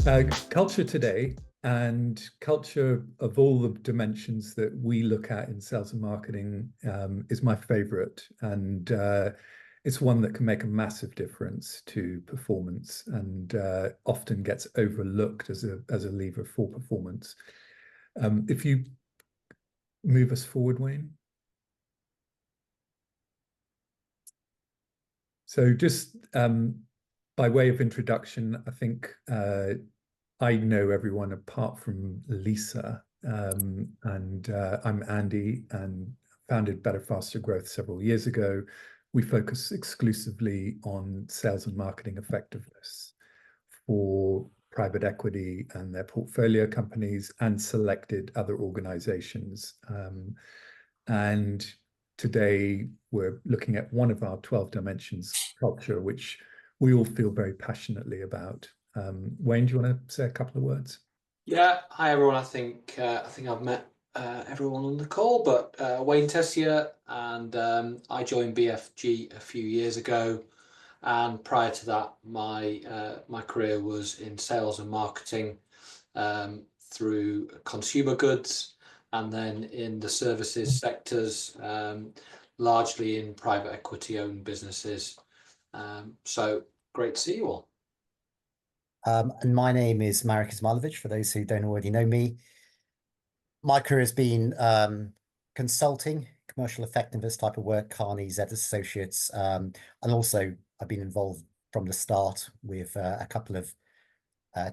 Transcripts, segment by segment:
Culture today, and culture of all the dimensions that we look at in sales and marketing is my favorite. And it's one that can make a massive difference to performance and often gets overlooked as a lever for performance. If you move us forward, Wayne. So just by way of introduction, I think I know everyone apart from Lisa, and I'm Andy and founded Better Faster Growth several years ago. We focus exclusively on sales and marketing effectiveness for private equity and their portfolio companies and selected other organizations. And today we're looking at one of our 12 dimensions, culture, which we all feel very passionately about. Wayne, do you want to say a couple of words? Yeah, hi everyone. I think I've met everyone on the call, but Wayne Tessier, and I joined BFG a few years ago, and prior to that, my career was in sales and marketing through consumer goods, and then in the services sectors, largely in private equity-owned businesses. So great to see you all. And my name is Marek Izmailovic, for those who don't already know me. My career has been consulting, commercial effectiveness type of work, Carney, Zed Associates, and also I've been involved from the start with a couple of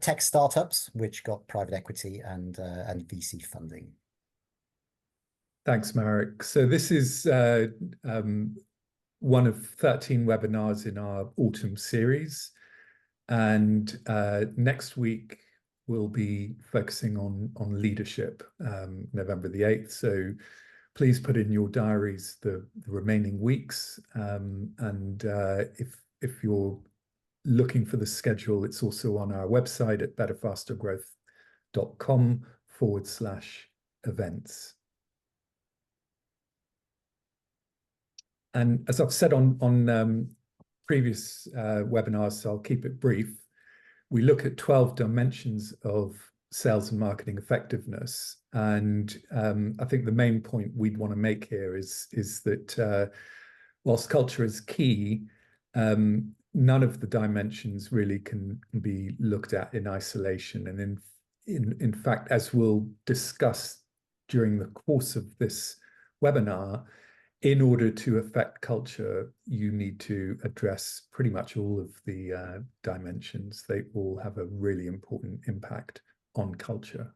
tech startups, which got private equity and VC funding. Thanks, Marek. So this is one of 13 webinars in our autumn series. And next week, we'll be focusing on leadership, November the 8th. So please put in your diaries the remaining weeks. And if you're looking for the schedule, it's also on our website at betterfastergrowth.com/events. And as I've said on previous webinars, so I'll keep it brief. We look at 12 dimensions of sales and marketing effectiveness. And I think the main point we'd want to make here is that whilst culture is key, none of the dimensions really can be looked at in isolation. And in fact, as we'll discuss during the course of this webinar, in order to affect culture, you need to address pretty much all of the dimensions. They all have a really important impact on culture.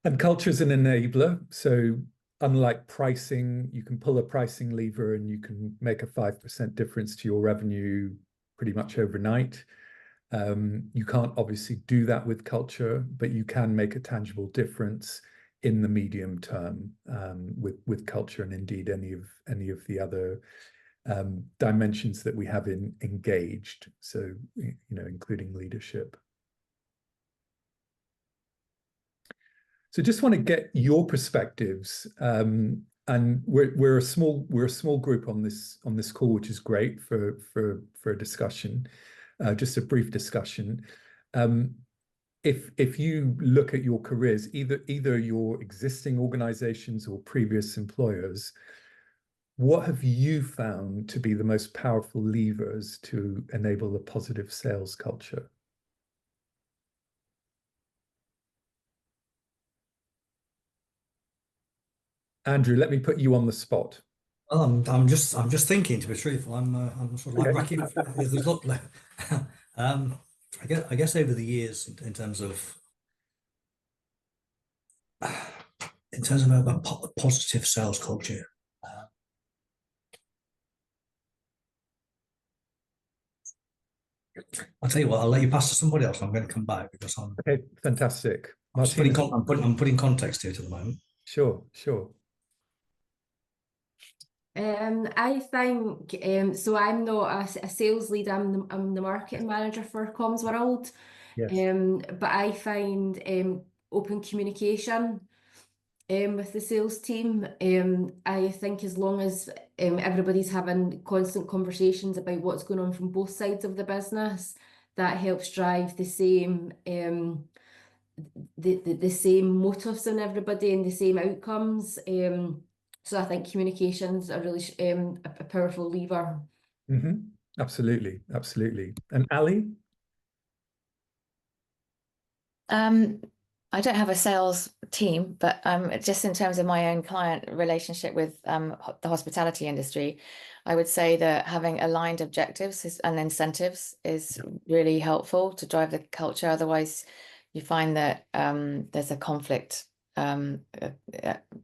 And culture is an enabler. So unlike pricing, you can pull a pricing lever and you can make a 5% difference to your revenue pretty much overnight. You can't obviously do that with culture, but you can make a tangible difference in the medium term with culture, and indeed any of the other dimensions that we have engaged. So, including leadership. So just want to get your perspectives, and we're a small group on this call, which is great for a discussion, just a brief discussion. If you look at your careers, either your existing organizations or previous employers, what have you found to be the most powerful levers to enable a positive sales culture? Andrew, let me put you on the spot. Well, I'm just thinking, to be truthful. I'm sort of like racking. There's a lot left. I guess over the years, in terms of a positive sales culture, I'll tell you what. I'll let you pass to somebody else. I'm going to come back because I'm okay. Fantastic. I'm putting context to it at the moment. Sure. I think so. I'm not a sales lead. I'm the marketing manager for Comms World. Yes. But I find open communication with the sales team. I think as long as everybody's having constant conversations about what's going on from both sides of the business, that helps drive the same the same motives in everybody and the same outcomes. So I think communications are really a powerful lever. Absolutely, absolutely. And Ali? I don't have a sales team, but just in terms of my own client relationship with the hospitality industry, I would say that having aligned objectives and incentives is really helpful to drive the culture. Otherwise, you find that there's a conflict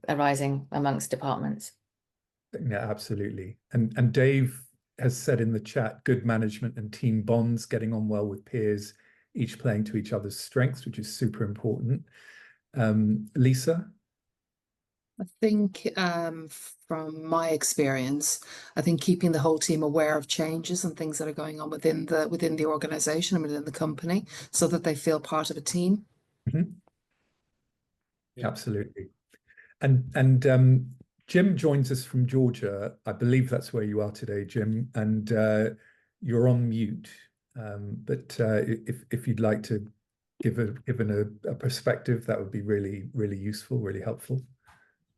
arising amongst departments. Yeah, absolutely. And Dave has said in the chat, good management and team bonds, getting on well with peers, each playing to each other's strengths, which is super important. Lisa? I think from my experience, I think keeping the whole team aware of changes and things that are going on within the organization and within the company, so that they feel part of a team. Absolutely. And Jim joins us from Georgia. I believe that's where you are today, Jim, and you're on mute. But if you'd like to give a perspective, that would be really, really useful, really helpful.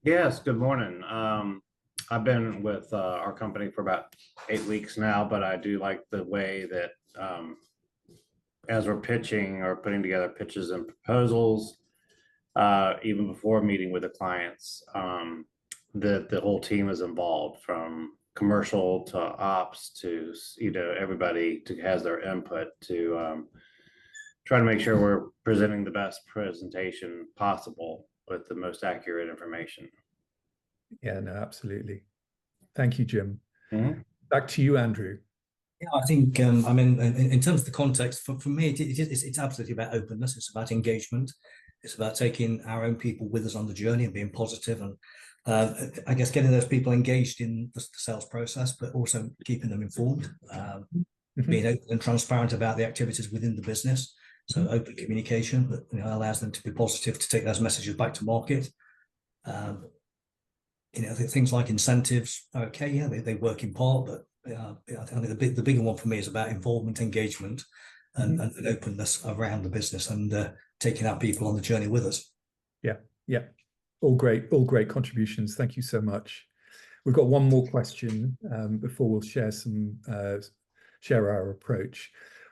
Yes, good morning. I've been with our company for about 8 weeks now, but I do like the way that as we're pitching or putting together pitches and proposals, even before meeting with the clients, the whole team is involved, from commercial to ops to, everybody has their input to try to make sure we're presenting the best presentation possible with the most accurate information. Yeah, no, absolutely. Thank you, Jim. Back to you, Andrew. Yeah, I think I mean, in terms of the context, for me, it's absolutely about openness. It's about engagement. It's about taking our own people with us on the journey and being positive, and I guess getting those people engaged in the sales process, but also keeping them informed, being open and transparent about the activities within the business. So open communication that allows them to be positive, to take those messages back to market. Things like incentives, okay, yeah, they work in part, but I think the bigger one for me is about involvement, engagement, and openness around the business, and taking our people on the journey with us. Yeah, all great contributions. Thank you so much. We've got one more question before we'll share our approach.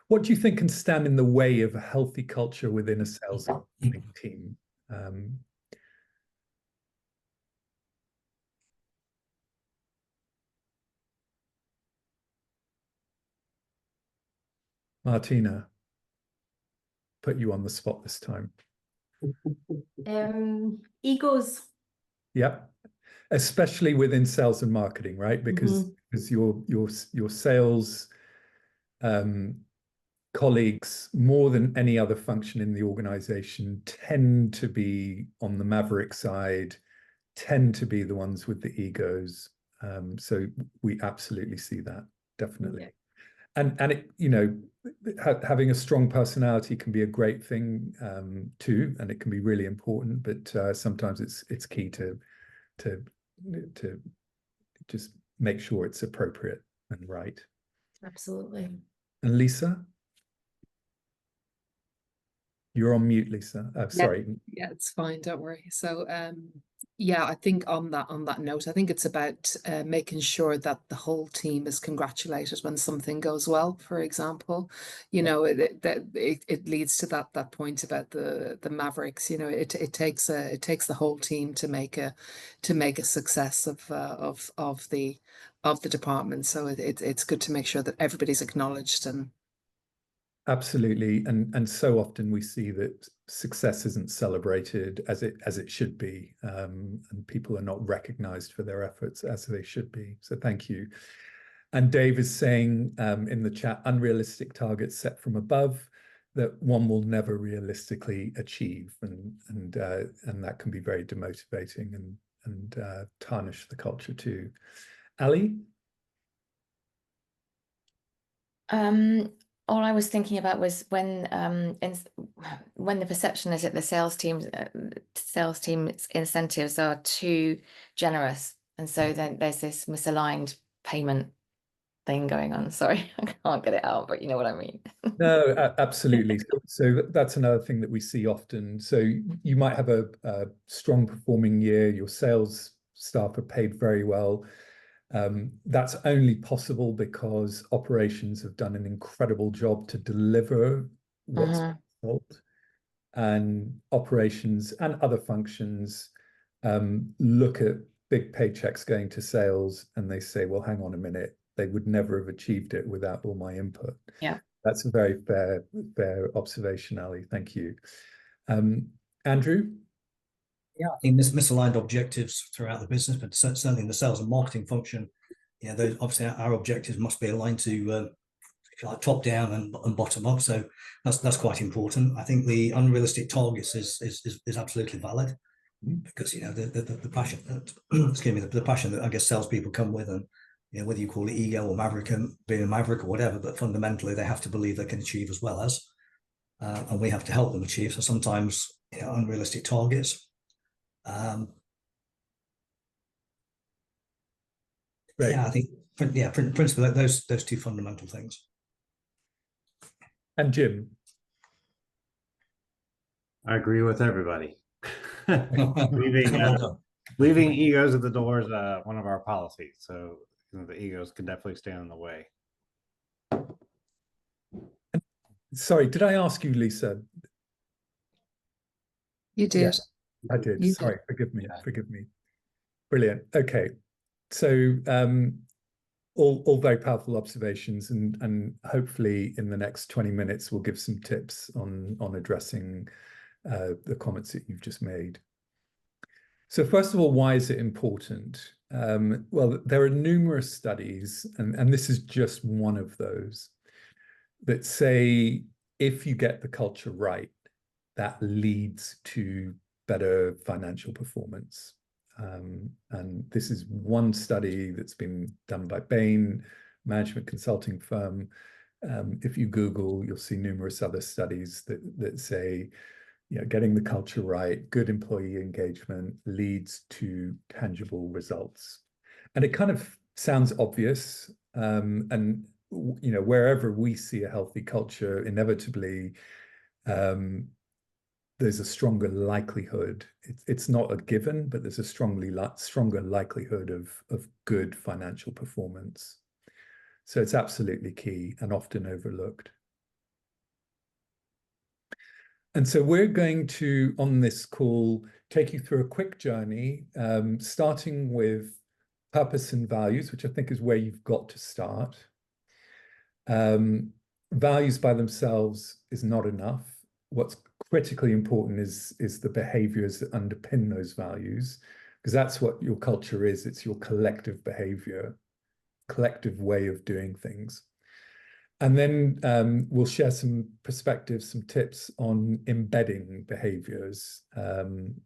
What do you think can stand in the way of a healthy culture within a sales team? Martina, put you on the spot this time. Egos. Yeah, especially within sales and marketing, right? Because your sales colleagues, more than any other function in the organization, tend to be on the maverick side, tend to be the ones with the egos. So we absolutely see that, definitely. Yeah. And it, having a strong personality can be a great thing too, and it can be really important. But sometimes it's key to just make sure it's appropriate and right. Absolutely. And Lisa, you're on mute, Lisa. Sorry. Yeah, it's fine. Don't worry. So, yeah, I think on that note, I think it's about making sure that the whole team is congratulated when something goes well. For example, it leads to that point about the mavericks. It takes the whole team to make a success of the department. So it's good to make sure that everybody's acknowledged. And absolutely, and so often we see that success isn't celebrated as it should be, and people are not recognized for their efforts as they should be. So thank you. And Dave is saying in the chat, unrealistic targets set from above that one will never realistically achieve, and that can be very demotivating and tarnish the culture too. Ali? All I was thinking about was when the perception is that the sales team's incentives are too generous, and so then there's this misaligned payment thing going on. Sorry, I can't get it out, but you know what I mean. No, absolutely. So that's another thing that we see often. So you might have a strong performing year, your sales staff are paid very well. That's only possible because operations have done an incredible job to deliver what's sold, and operations and other functions look at big paychecks going to sales and they say, well, hang on a minute, they would never have achieved it without all my input. Yeah. That's a very fair observation, Ali. Thank you. Andrew? Yeah, I think misaligned objectives throughout the business, but certainly in the sales and marketing function, yeah, those obviously our objectives must be aligned to like top down and bottom up. So that's quite important. I think the unrealistic targets is absolutely valid, because you know the passion that excuse me, the passion that I guess salespeople come with, and you know, whether you call it ego or maverick, being a maverick or whatever, but fundamentally they have to believe they can achieve as well as, and we have to help them achieve. So sometimes, you know, unrealistic targets. Yeah, I think principally those two fundamental things. And Jim? I agree with everybody. Leaving egos at the door is one of our policies. So you know, the egos can definitely stand in the way. Sorry, did I ask you, Lisa? You did. Yeah, I did. You Sorry, did. forgive me. Forgive me. Brilliant. Okay. So all very powerful observations, and hopefully in the next 20 minutes we'll give some tips on addressing the comments that you've just made. So first of all, why is it important? Well, there are numerous studies, and this is just one of those, that say if you get the culture right, that leads to better financial performance. And this is one study that's been done by Bain, management consulting firm. If you Google, you'll see numerous other studies that say, you know, getting the culture right, good employee engagement leads to tangible results. And it kind of sounds obvious. And, you know, wherever we see a healthy culture, inevitably, there's a stronger likelihood. It's not a given, but there's a stronger likelihood of good financial performance. So it's absolutely key and often overlooked. And so we're going to, on this call, take you through a quick journey, starting with purpose and values, which I think is where you've got to start. Values by themselves is not enough. What's critically important is the behaviors that underpin those values, because that's what your culture is. It's your collective behavior, collective way of doing things. And then we'll share some perspectives, some tips on embedding behaviors. And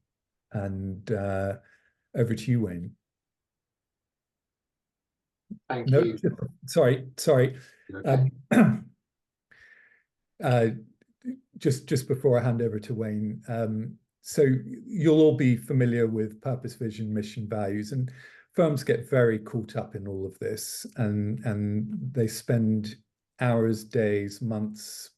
over to you, Wayne. Thank you. Sorry. Okay. Just before I hand over to Wayne, so you'll all be familiar with purpose, vision, mission, values, and firms get very caught up in all of this, and they spend hours, days, months,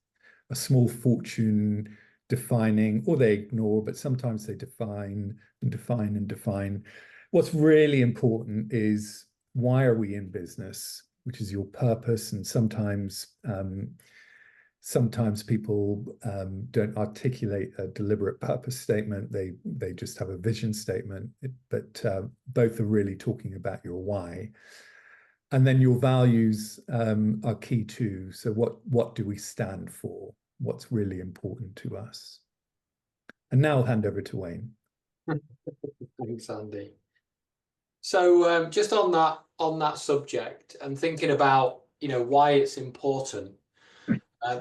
a small fortune defining, or they ignore, but sometimes they define and define and define. What's really important is, why are we in business, which is your purpose, and sometimes people don't articulate a deliberate purpose statement. They just have a vision statement, but both are really talking about your why. And then your values are key too. So what do we stand for? What's really important to us? And now I'll hand over to Wayne. Thanks, Andy. So just on that subject, and thinking about, you know, why it's important.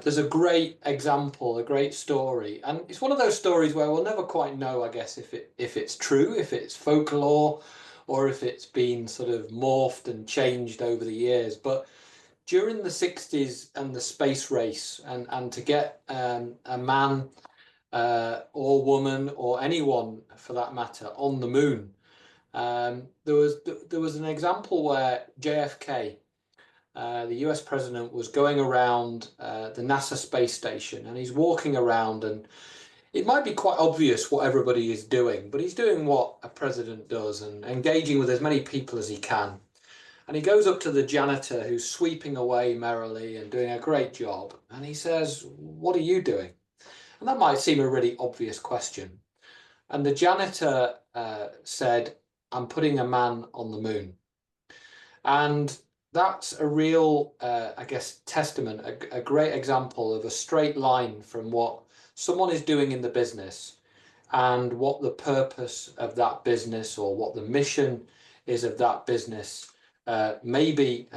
There's a great example, a great story, and it's one of those stories where we'll never quite know, I guess, if it's true, if it's folklore, or if it's been sort of morphed and changed over the years. But during the 60s and the space race, and to get a man or woman or anyone for that matter on the moon, there was an example where JFK the US president was going around the NASA space station, and he's walking around, and it might be quite obvious what everybody is doing, but he's doing what a president does and engaging with as many people as he can. And he goes up to the janitor who's sweeping away merrily and doing a great job. And he says, "What are you doing?" And that might seem a really obvious question. And the janitor said, "I'm putting a man on the moon." And that's a real, I guess, testament, a great example of a straight line from what someone is doing in the business and what the purpose of that business or what the mission is of that business, maybe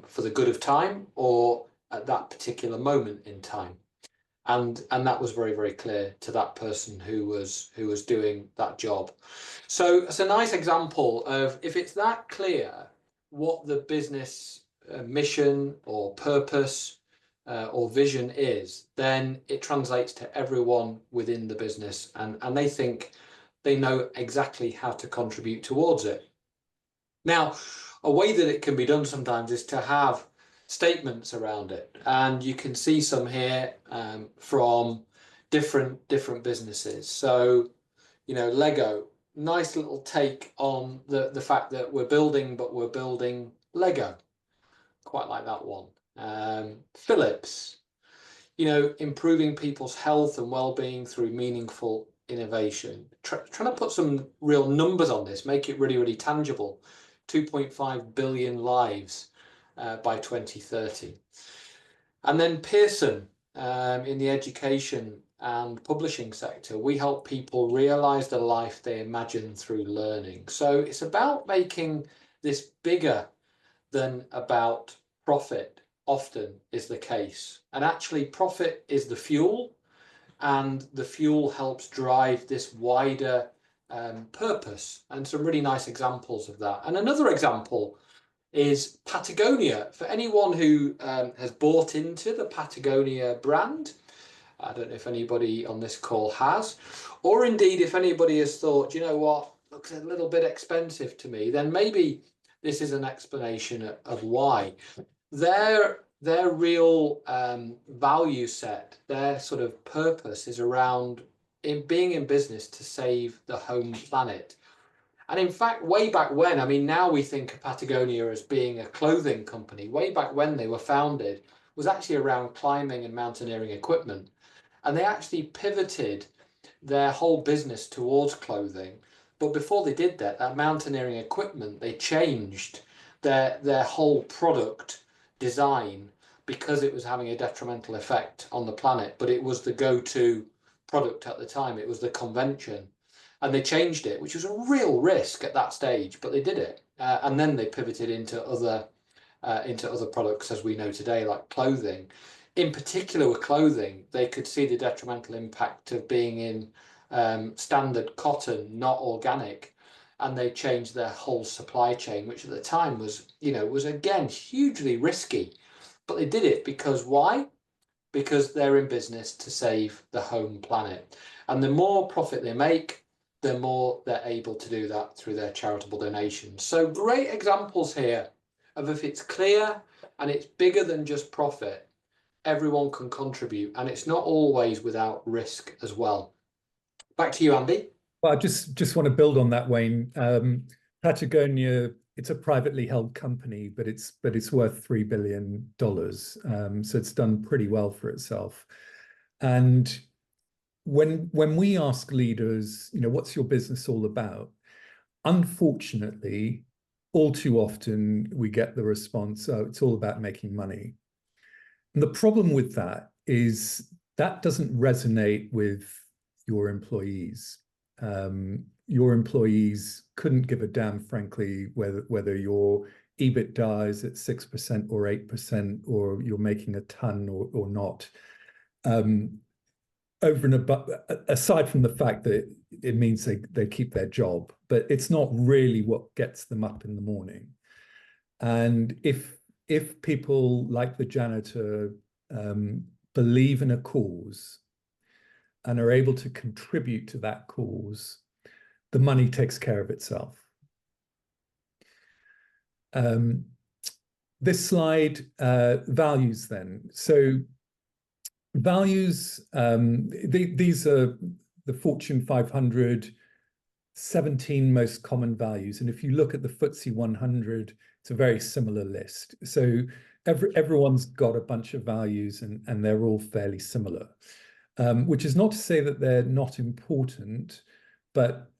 for the good of time or at that particular moment in time. And that was very, very clear to that person who was doing that job. So it's a nice example of, if it's that clear what the business mission or purpose or vision is, then it translates to everyone within the business, and they think they know exactly how to contribute towards it. Now, a way that it can be done sometimes is to have statements around it, and you can see some here from different businesses. So, you know, Lego, nice little take on the fact that we're building, but we're building Lego. Quite like that one. Philips, you know, improving people's health and well-being through meaningful innovation. Trying to put some real numbers on this, make it really, really tangible. 2.5 billion lives by 2030. And then Pearson, in the education and publishing sector, we help people realize the life they imagine through learning. So it's about making this bigger than about profit, often is the case. And actually profit is the fuel, and the fuel helps drive this wider purpose, and some really nice examples of that. And another example is Patagonia. For anyone who has bought into the Patagonia brand, I don't know if anybody on this call has, or indeed if anybody has thought, you know what, looks a little bit expensive to me, then maybe this is an explanation of why. Their real value set, their sort of purpose is around being in business to save the home planet. And in fact, way back when, I mean, now we think of Patagonia as being a clothing company. Way back when they were founded was actually around climbing and mountaineering equipment. And they actually pivoted their whole business towards clothing. But before they did that mountaineering equipment, they changed their whole product design because it was having a detrimental effect on the planet. But it was the go-to product at the time. It was the convention. And they changed it, which was a real risk at that stage, but they did it. And then they pivoted into other products, as we know today, like clothing. In particular with clothing, they could see the detrimental impact of being in standard cotton, not organic. And they changed their whole supply chain, which at the time was, you know, was again hugely risky. But they did it because why? Because they're in business to save the home planet. And the more profit they make, the more they're able to do that through their charitable donations. So great examples here of, if it's clear and it's bigger than just profit, everyone can contribute, and it's not always without risk as well. Back to you, Andy. Well, I just want to build on that, Wayne. Patagonia, it's a privately held company, but it's worth $3 billion. So it's done pretty well for itself. And when we ask leaders, you know, what's your business all about? Unfortunately, all too often we get the response, oh, it's all about making money. And the problem with that is that doesn't resonate with your employees. Your employees couldn't give a damn, frankly, whether your EBITDA is at 6% or 8%, or you're making a ton or not. Over and above, aside from the fact that it means they keep their job, but it's not really what gets them up in the morning. And if people like the janitor believe in a cause and are able to contribute to that cause, the money takes care of itself. this slide, values then. So values, these are the Fortune 500, 17 most common values. And if you look at the FTSE 100, it's a very similar list. So everyone's got a bunch of values and they're all fairly similar, which is not to say that they're not important, but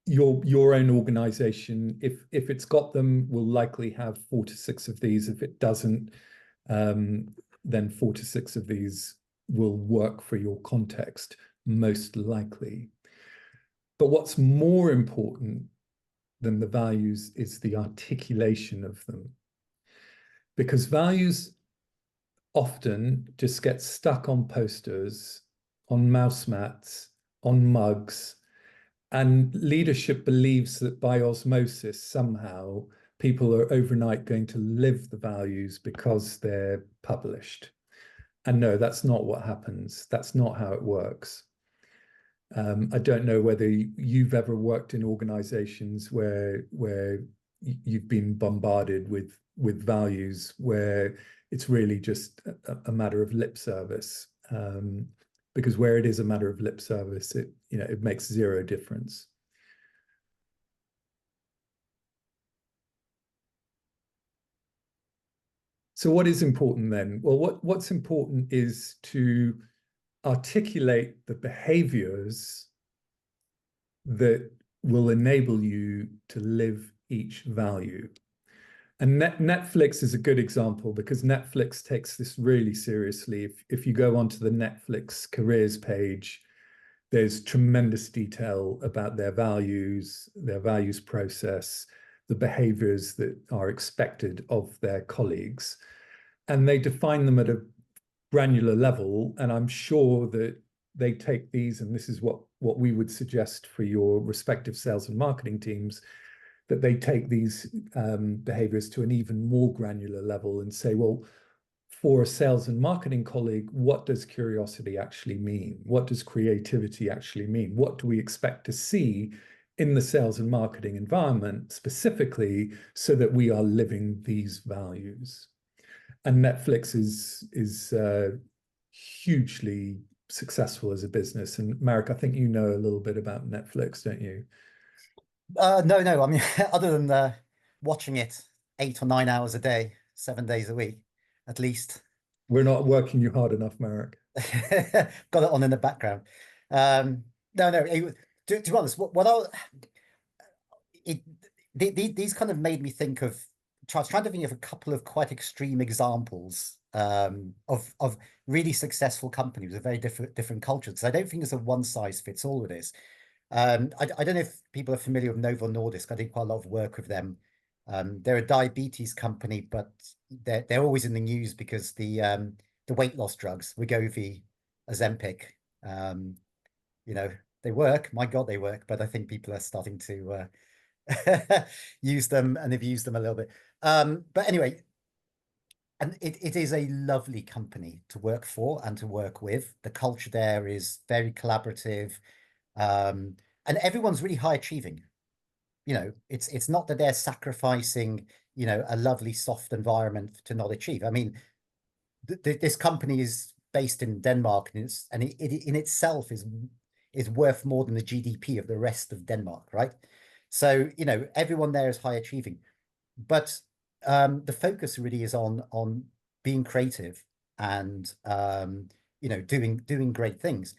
your own organization, if it's got them, will likely have 4 to 6 of these. If it doesn't, then 4 to 6 of these will work for your context, most likely. But what's more important than the values is the articulation of them. Because values often just get stuck on posters, on mouse mats, on mugs, and leadership believes that by osmosis, somehow, people are overnight going to live the values because they're published. And no, that's not what happens. That's not how it works. I don't know whether you've ever worked in organizations where you've been bombarded with values where it's really just a matter of lip service. Because where it is a matter of lip service, it makes zero difference. So what is important then? Well, what's important is to articulate the behaviors that will enable you to live each value. And Netflix is a good example because Netflix takes this really seriously. If you go onto the Netflix careers page, there's tremendous detail about their values process, the behaviors that are expected of their colleagues. And they define them at a granular level. And I'm sure that they take these, and this is what we would suggest for your respective sales and marketing teams, that they take these behaviors to an even more granular level and say, well, for a sales and marketing colleague, what does curiosity actually mean? What does creativity actually mean? What do we expect to see in the sales and marketing environment specifically so that we are living these values? And Netflix is hugely successful as a business. And Marek, I think you know a little bit about Netflix, don't you? No. I mean, other than watching it 8 or 9 hours a day, 7 days a week, at least. We're not working you hard enough, Marek. Got it on in the background. No. To be honest, these kind of made me think of trying to think of a couple of quite extreme examples of really successful companies with very different cultures. So I don't think there's a one size fits all with this. I don't know if people are familiar with Novo Nordisk. I did quite a lot of work with them. They're a diabetes company, but they're always in the news because the weight loss drugs, Wegovy, Ozempic, they work. My God, they work. But I think people are starting to use them and have used them a little bit. But anyway, and it is a lovely company to work for and to work with. The culture there is very collaborative. And everyone's really high achieving. It's not that they're sacrificing, a lovely soft environment to not achieve. I mean, this company is based in Denmark, and it in itself is worth more than the GDP of the rest of Denmark, right? So, everyone there is high achieving, but the focus really is on being creative and doing great things.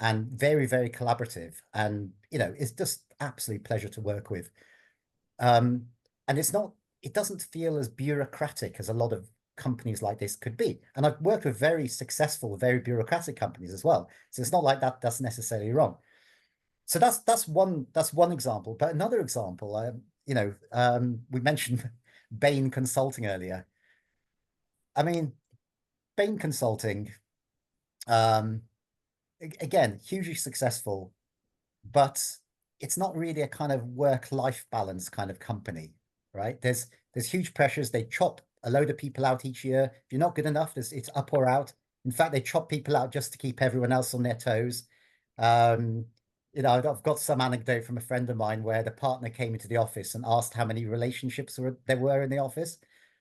And very, very collaborative, and it's just absolute pleasure to work with. And it doesn't feel as bureaucratic as a lot of companies like this could be. And I've worked with very successful, very bureaucratic companies as well. So it's not like that's necessarily wrong. So that's one example. But another example, we mentioned Bain Consulting earlier. I mean, Bain Consulting. Again, hugely successful, but it's not really a kind of work-life balance kind of company, right? There's huge pressures. They chop a load of people out each year. If you're not good enough, it's up or out. In fact, they chop people out just to keep everyone else on their toes. you know, I've got some anecdote from a friend of mine where the partner came into the office and asked how many relationships there were in the office.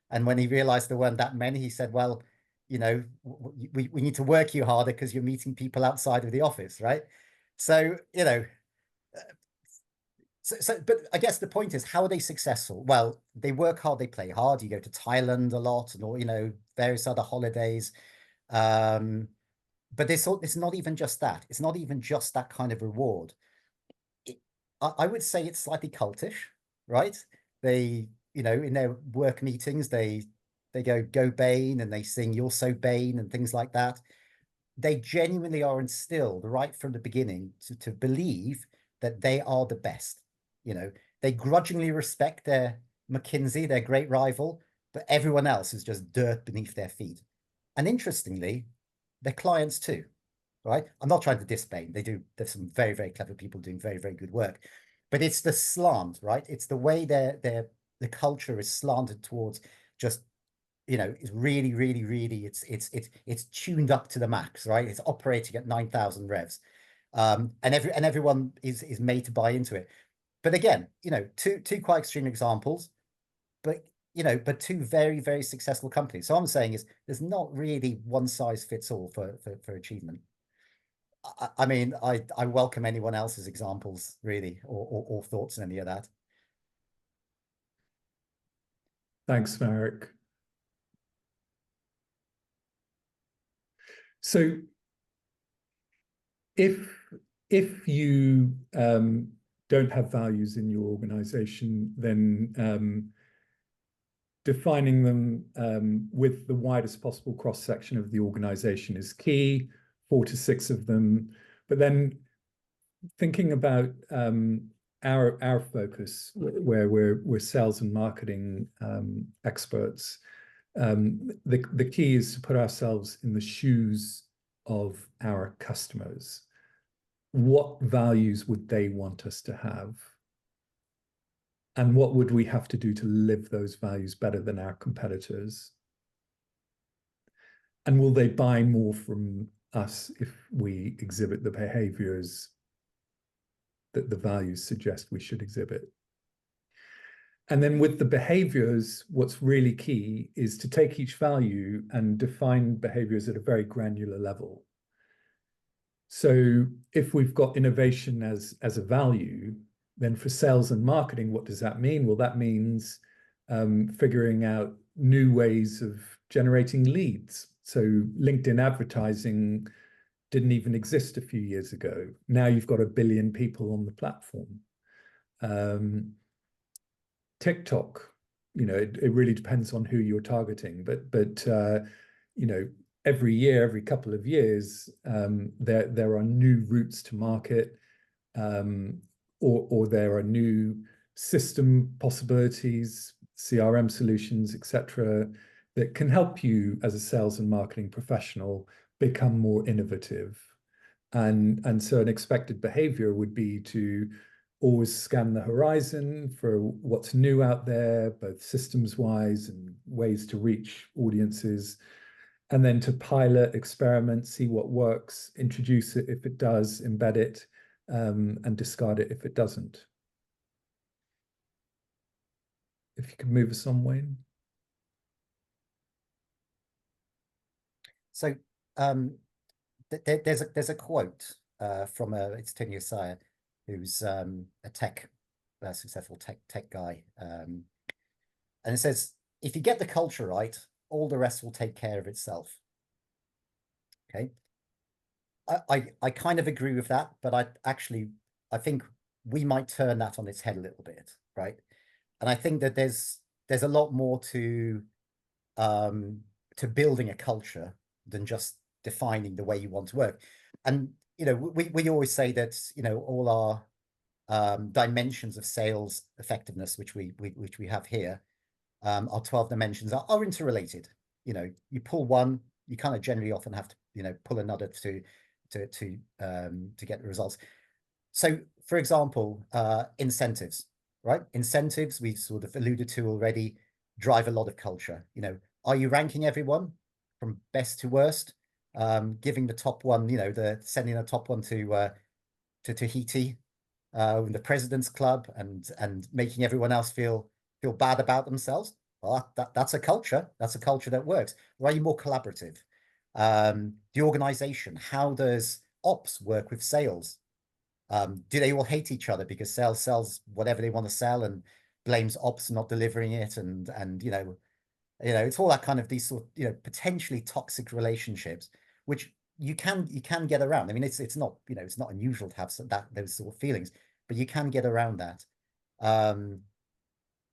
And when he realized there weren't that many, he said, well, you know, we need to work you harder because you're meeting people outside of the office, right? So, you know, but I guess the point is, how are they successful? Well, they work hard, they play hard. You go to Thailand a lot, and, or, you know, various other holidays. But it's not even just that. It's not even just that kind of reward. I would say it's slightly cultish, right? They, you know, in their work meetings, they go Bane, and they sing "You're So Bane" and things like that. They genuinely are instilled right from the beginning to believe that they are the best. You know, they grudgingly respect their McKinsey, their great rival, but everyone else is just dirt beneath their feet. And interestingly, their clients too, right? I'm not trying to diss Bain. There's some very, very clever people doing very, very good work, but it's the slant, right? It's the way the culture is slanted towards just, you know, it's really, really, really, it's tuned up to the max, right? It's operating at 9,000 revs. And everyone is made to buy into it. But again, you know, two quite extreme examples, but, you know, but two very, very successful companies. So what I'm saying is there's not really one size fits all for achievement. I mean, I welcome anyone else's examples, really, or thoughts on any of that. Thanks, Marek. So if you don't have values in your organization, then defining them with the widest possible cross-section of the organization is key, 4 to 6 of them. But then thinking about our focus, where we're sales and marketing experts, the key is to put ourselves in the shoes of our customers. What values would they want us to have? And what would we have to do to live those values better than our competitors? And will they buy more from us if we exhibit the behaviors that the values suggest we should exhibit? And then with the behaviors, what's really key is to take each value and define behaviors at a very granular level. So if we've got innovation as a value, then for sales and marketing, what does that mean? Well, that means figuring out new ways of generating leads. So LinkedIn advertising didn't even exist a few years ago. Now you've got 1 billion people on the platform. TikTok, you know, it really depends on who you're targeting, but you know, every year, every couple of years, there are new routes to market, or there are new system possibilities, CRM solutions, etc., that can help you as a sales and marketing professional become more innovative. And so an expected behavior would be to always scan the horizon for what's new out there, both systems-wise and ways to reach audiences, and then to pilot, experiment, see what works, introduce it if it does, embed it, and discard it if it doesn't. If you could move us on, Wayne. So there's a quote from it's Tony Osaya, who's a successful tech guy, and it says, if you get the culture right, all the rest will take care of itself. Okay, I kind of agree with that, but I think we might turn that on its head a little bit, right? And I think that there's a lot more to building a culture than just defining the way you want to work. And you know, we always say that, you know, all our dimensions of sales effectiveness, which we have here, our 12 dimensions are interrelated. You know, you pull one, you kind of generally often have to, you know, pull another to get the results. So, for example, incentives, right? Incentives, we sort of alluded to already, drive a lot of culture. You know, are you ranking everyone from best to worst? Giving the top one, you know, sending the top one to to Tahiti, the President's Club, and making everyone else feel bad about themselves. Well, that's a culture. That's a culture that works. Or are you more collaborative? The organization, how does ops work with sales? Do they all hate each other because sales sells whatever they want to sell and blames ops not delivering it? And you know, it's all that kind of these sort of, potentially toxic relationships, which you can get around. I mean, it's not, it's not unusual to have those sort of feelings, but you can get around that.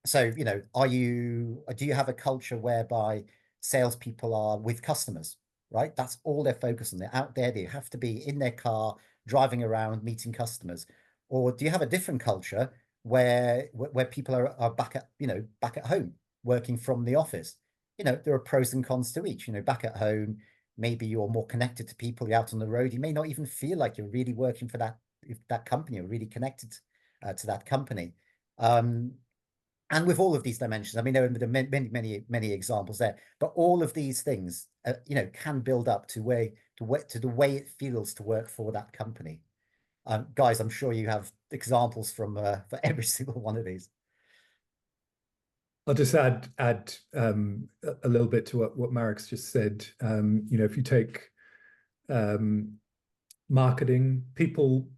So, do you have a culture whereby salespeople are with customers, right? That's all they're focused on. They're out there. They have to be in their car, driving around, meeting customers. Or do you have a different culture where people are back at home, working from the office? There are pros and cons to each. Back at home, maybe you're more connected to people. You're out on the road. You may not even feel like you're really working for that company, or really connected to that company. And with all of these dimensions, I mean, there are many examples there, but all of these things, can build up to the way it feels to work for that company. Guys, I'm sure you have examples for every single one of these. I'll just add a little bit to what Marek's just said. If you take marketing, people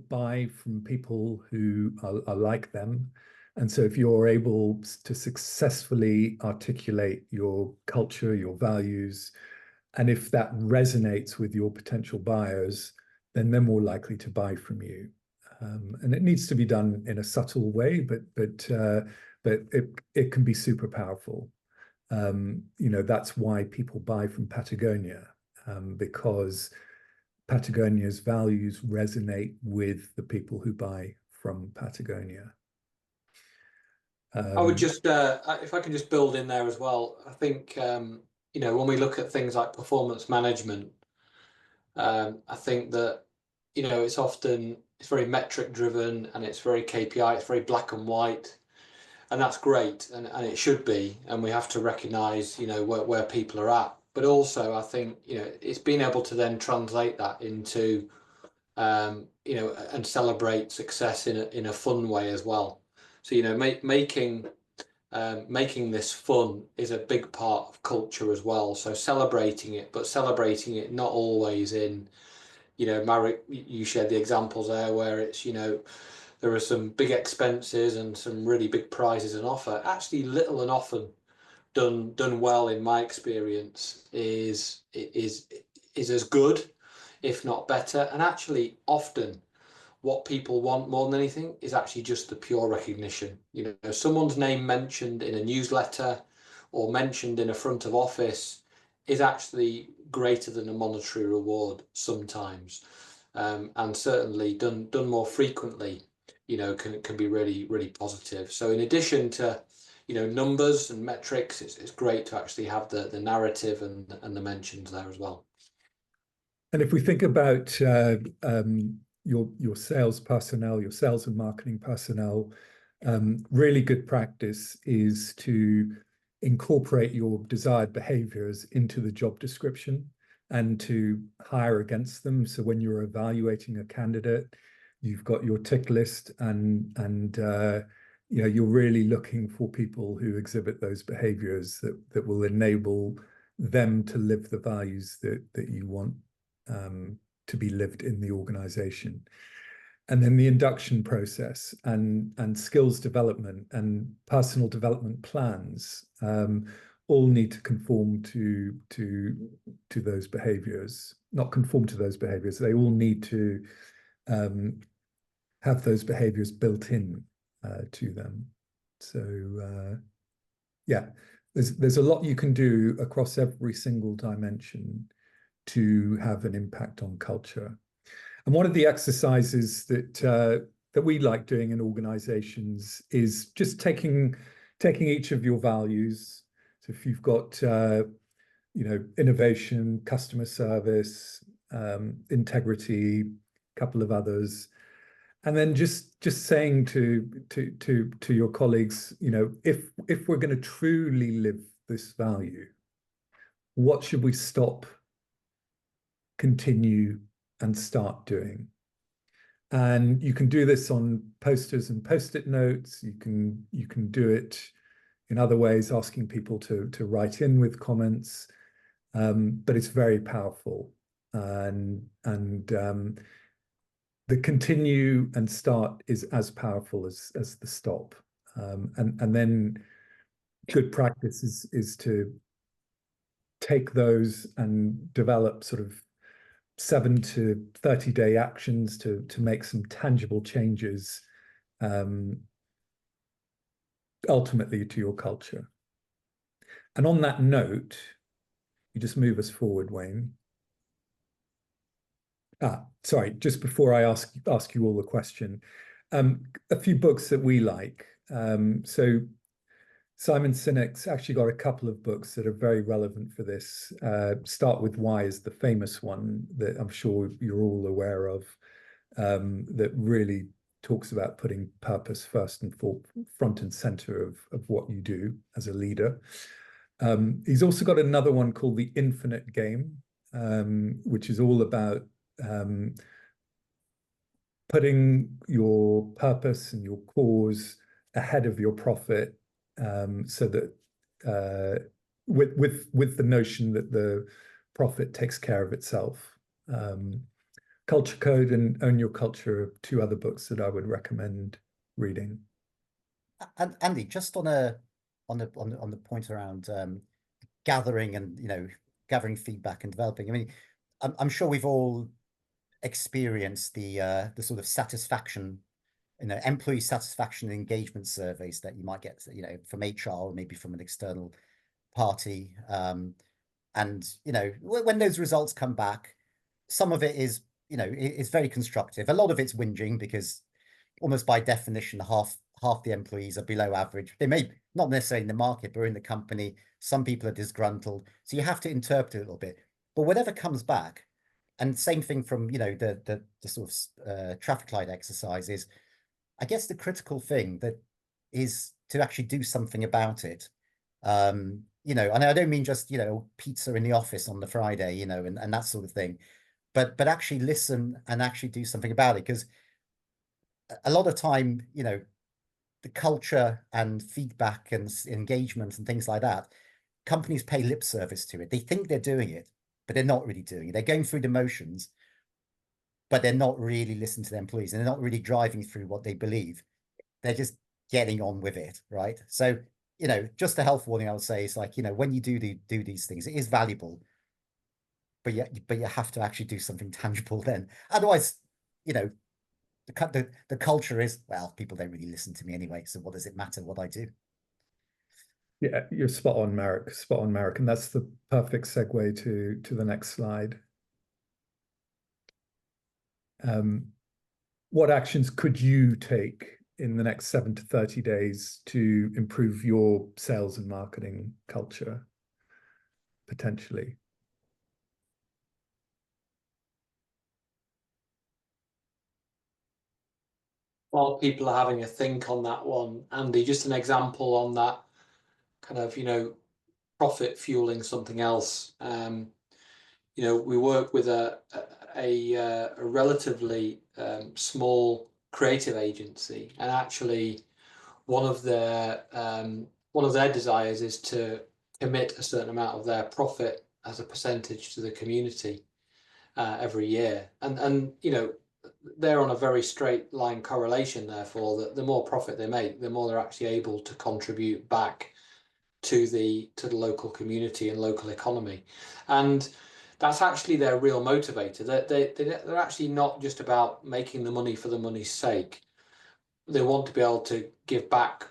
buy from people who are like them. And so if you're able to successfully articulate your culture, your values, and if that resonates with your potential buyers, then they're more likely to buy from you. And it needs to be done in a subtle way, but it can be super powerful. That's why people buy from Patagonia, because Patagonia's values resonate with the people who buy from Patagonia. I would just, if I can just build in there as well, I think, when we look at things like performance management, I think that, it's very metric driven, and it's very KPI, it's very black and white, and that's great, and it should be, and we have to recognize, where people are at. But also, I think, it's being able to then translate that into, and celebrate success in a fun way as well. So, making this fun is a big part of culture as well. So celebrating it, but celebrating it not always in, Marek, you shared the examples there where it's, there are some big expenses and some really big prizes on offer. Actually, little and often done well, in my experience, is as good, if not better. And actually, often what people want more than anything is actually just the pure recognition. Someone's name mentioned in a newsletter or mentioned in a front of office is actually greater than a monetary reward sometimes, and certainly done more frequently, can be really, really positive. So in addition to numbers and metrics, it's great to actually have the narrative and the mentions there as well. And if we think about your sales personnel, your sales and marketing personnel, really good practice is to incorporate your desired behaviors into the job description and to hire against them. So when you're evaluating a candidate, you've got your tick list, and you're really looking for people who exhibit those behaviors that will enable them to live the values that you want to be lived in the organization. And then the induction process and skills development and personal development plans all need to conform to those behaviors. Not conform to those behaviors, they all need to have those behaviors built in to them. So yeah, there's a lot you can do across every single dimension to have an impact on culture. And one of the exercises that we like doing in organizations is just taking each of your values. So if you've got innovation, customer service, integrity, a couple of others, and then just saying to your colleagues, if we're going to truly live this value, what should we stop, continue, and start doing? And you can do this on posters and post-it notes. You can do it in other ways, asking people to write in with comments. But it's very powerful. And the continue and start is as powerful as the stop. And then good practice is to take those and develop sort of 7 to 30-day actions to make some tangible changes, ultimately to your culture. And on that note, you just move us forward, Wayne. Sorry, just before I ask you all the question, a few books that we like. So Simon Sinek's actually got a couple of books that are very relevant for this. Start With Why is the famous one that I'm sure you're all aware of, that really talks about putting purpose first and front and center of what you do as a leader. He's also got another one called The Infinite Game, which is all about putting your purpose and your cause ahead of your profit, so that with the notion that the profit takes care of itself. Culture Code and Own Your Culture are two other books that I would recommend reading. And Andy, just on the point around gathering and gathering feedback and developing. I mean, I'm sure we've all experienced the sort of satisfaction, employee satisfaction and engagement surveys that you might get, from HR or maybe from an external party. And when those results come back, some of it is, it's very constructive. A lot of it's whinging because almost by definition, half the employees are below average. They may not necessarily in the market, but in the company. Some people are disgruntled. So you have to interpret it a little bit. But whatever comes back, and same thing from, the sort of traffic light exercise is, I guess the critical thing that is to actually do something about it. And I don't mean just, pizza in the office on the Friday, and that sort of thing, but actually listen and actually do something about it. Because a lot of time, the culture and feedback and engagement and things like that, companies pay lip service to it. They think they're doing it, but they're not really doing it. They're going through the motions, but they're not really listening to their employees, and they're not really driving through what they believe. They're just getting on with it, right? So, just a health warning I would say is like, when you do these things, it is valuable, but you have to actually do something tangible then. Otherwise, the culture is, well, people don't really listen to me anyway, so what does it matter what I do? Yeah, you're spot on, Marek. Spot on, Marek. And that's the perfect segue to the next slide. What actions could you take in the next 7 to 30 days to improve your sales and marketing culture, potentially? While people are having a think on that one, Andy, just an example on that kind of, profit fueling something else. We work with a relatively small creative agency, and actually one of their desires is to commit a certain amount of their profit as a percentage to the community every year, and they're on a very straight line correlation, therefore, that the more profit they make, the more they're actually able to contribute back to the local community and local economy. And that's actually their real motivator. They're actually not just about making the money for the money's sake. They want to be able to give back,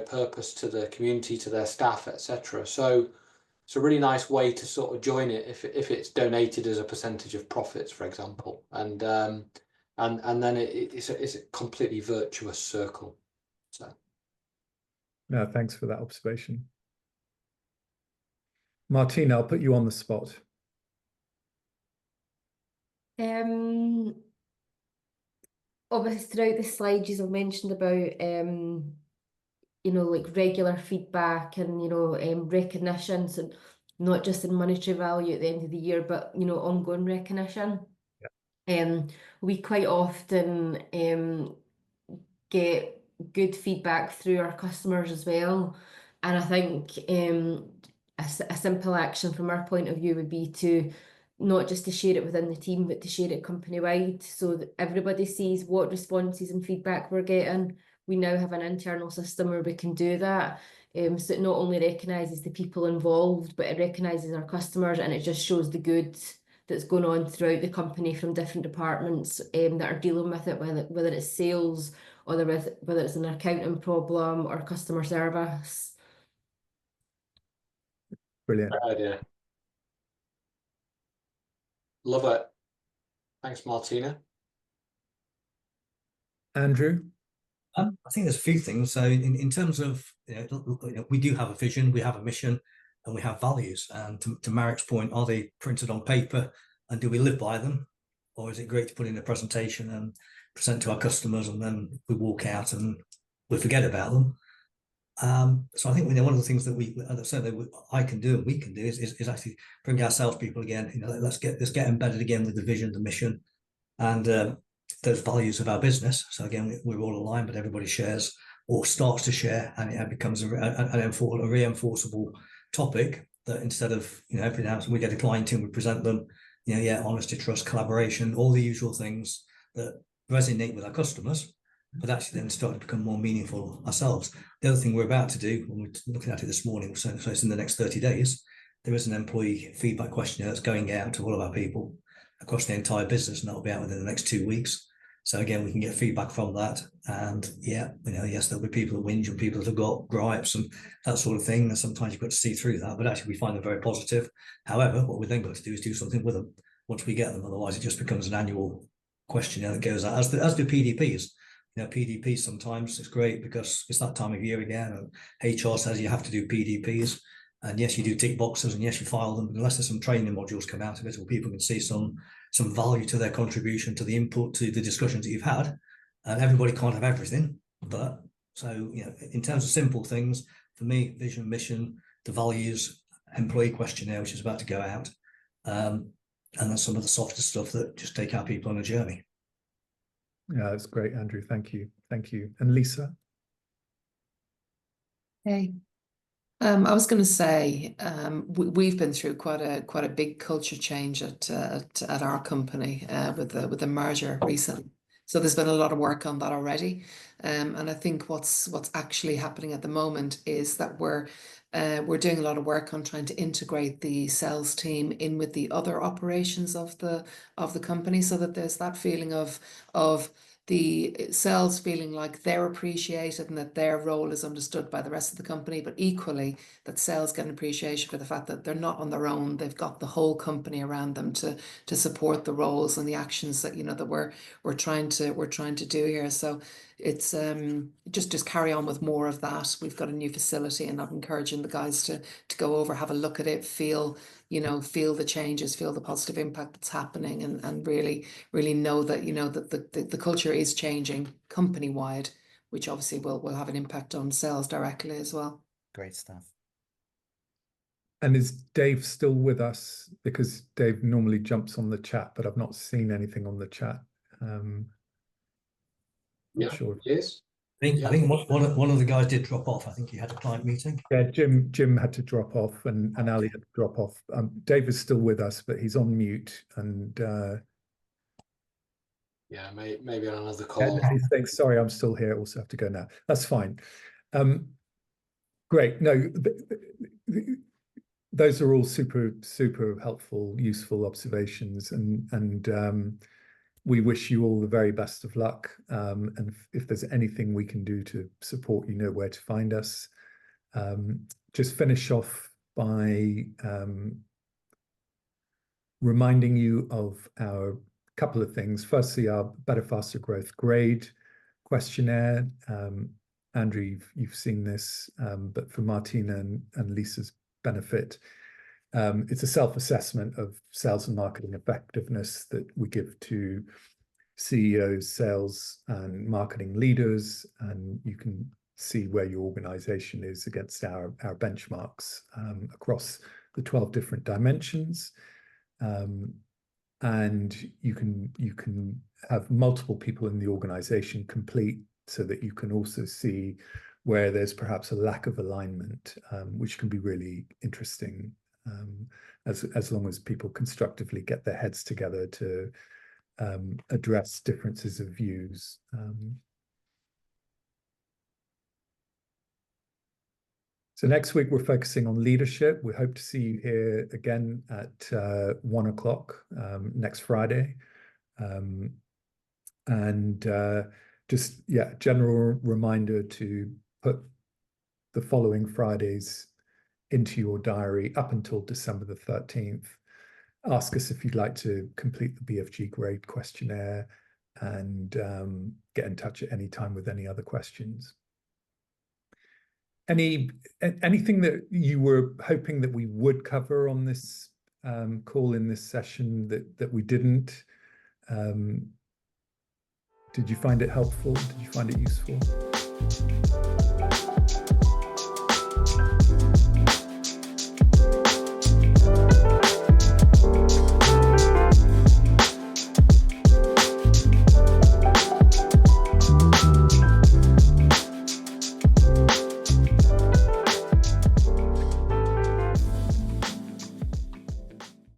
purpose to the community, to their staff, etc. So it's a really nice way to sort of join it if it's donated as a percentage of profits, for example. And then it's a completely virtuous circle. So. No, thanks for that observation. Martina, I'll put you on the spot. Obviously throughout the slides you've mentioned about like regular feedback and recognition, so not just in monetary value at the end of the year, but ongoing recognition. We quite often get good feedback through our customers as well. And I think a simple action from our point of view would be to not just to share it within the team, but to share it company-wide, so that everybody sees what responses and feedback we're getting. We now have an internal system where we can do that. So it not only recognises the people involved, but it recognises our customers, and it just shows the good that's going on throughout the company from different departments that are dealing with it, whether it's sales or whether it's an accounting problem or customer service. Brilliant. Great idea. Love it. Thanks, Martina. Andrew? I think there's a few things. So in terms of, we do have a vision, we have a mission, and we have values. And to Marek's point, are they printed on paper and do we live by them? Or is it great to put in a presentation and present to our customers and then we walk out and we forget about them? So I think one of the things that I can do and we can do is actually bring our salespeople again. Let's get embedded again with the vision, the mission, and those values of our business. So again, we're all aligned, but everybody shares or starts to share, and it becomes a reinforceable topic that instead of every now and then we get a client in, we present them, honesty, trust, collaboration, all the usual things that resonate with our customers, but actually then start to become more meaningful ourselves. The other thing we're about to do, when we're looking at it this morning, so it's in the next 30 days, there is an employee feedback questionnaire that's going out to all of our people across the entire business, and that'll be out within the next 2 weeks. So again, we can get feedback from that. And yes, there'll be people that whinge and people that have got gripes and that sort of thing. And sometimes you've got to see through that, but actually we find them very positive. However, what we then got to do is do something with them once we get them. Otherwise, it just becomes an annual questionnaire that goes out, as do PDPs. PDPs sometimes it's great because it's that time of year again, and HR says you have to do PDPs. And yes, you do tick boxes, and yes, you file them. But unless there's some training modules come out of it, or people can see some value to their contribution, to the input, to the discussions that you've had. And everybody can't have everything. But so, in terms of simple things, for me, vision, mission, the values, employee questionnaire, which is about to go out, and then some of the softer stuff that just take our people on a journey. Yeah, that's great, Andrew. Thank you. Thank you. And Lisa? Hey. I was going to say we've been through quite a big culture change at our company with the merger recently. So there's been a lot of work on that already, and I think what's actually happening at the moment is that we're doing a lot of work on trying to integrate the sales team in with the other operations of the company, so that there's that feeling of the sales feeling like they're appreciated and that their role is understood by the rest of the company, but equally that sales get an appreciation for the fact that they're not on their own. They've got the whole company around them to support the roles and the actions that that we're trying to do here. So it's just carry on with more of that. We've got a new facility, and I'm encouraging the guys to go over, have a look at it, feel the changes, feel the positive impact that's happening, and really know that that the culture is changing company wide, which obviously will have an impact on sales directly as well. Great stuff. And is Dave still with us? Because Dave normally jumps on the chat, but I've not seen anything on the chat. Yeah, sure. Yes. I think one of the guys did drop off. I think he had a client meeting. Yeah, Jim had to drop off, and Ali had to drop off. Dave is still with us, but he's on mute, and yeah, maybe on another call. he's saying, "Sorry, I'm still here. Also have to go now." That's fine. Great. No, those are all super helpful, useful observations, and we wish you all the very best of luck. And if there's anything we can do to support, you know where to find us. Just finish off by reminding you of our couple of things. Firstly, our Better, Faster Growth Grade questionnaire. Andrew, you've seen this, but for Martina and Lisa's benefit, it's a self-assessment of sales and marketing effectiveness that we give to CEOs, sales and marketing leaders, and you can see where your organization is against our benchmarks across the 12 different dimensions. And and you can have multiple people in the organization complete, so that you can also see where there's perhaps a lack of alignment, which can be really interesting, as long as people constructively get their heads together to address differences of views. So next week we're focusing on leadership. We hope to see you here again at 1 o'clock next Friday. Just, yeah, general reminder to put the following Fridays into your diary up until December the 13th. Ask us if you'd like to complete the BFG grade questionnaire, and get in touch at any time with any other questions. Anything that you were hoping that we would cover on this call in this session that we didn't? Did you find it helpful? Did you find it useful?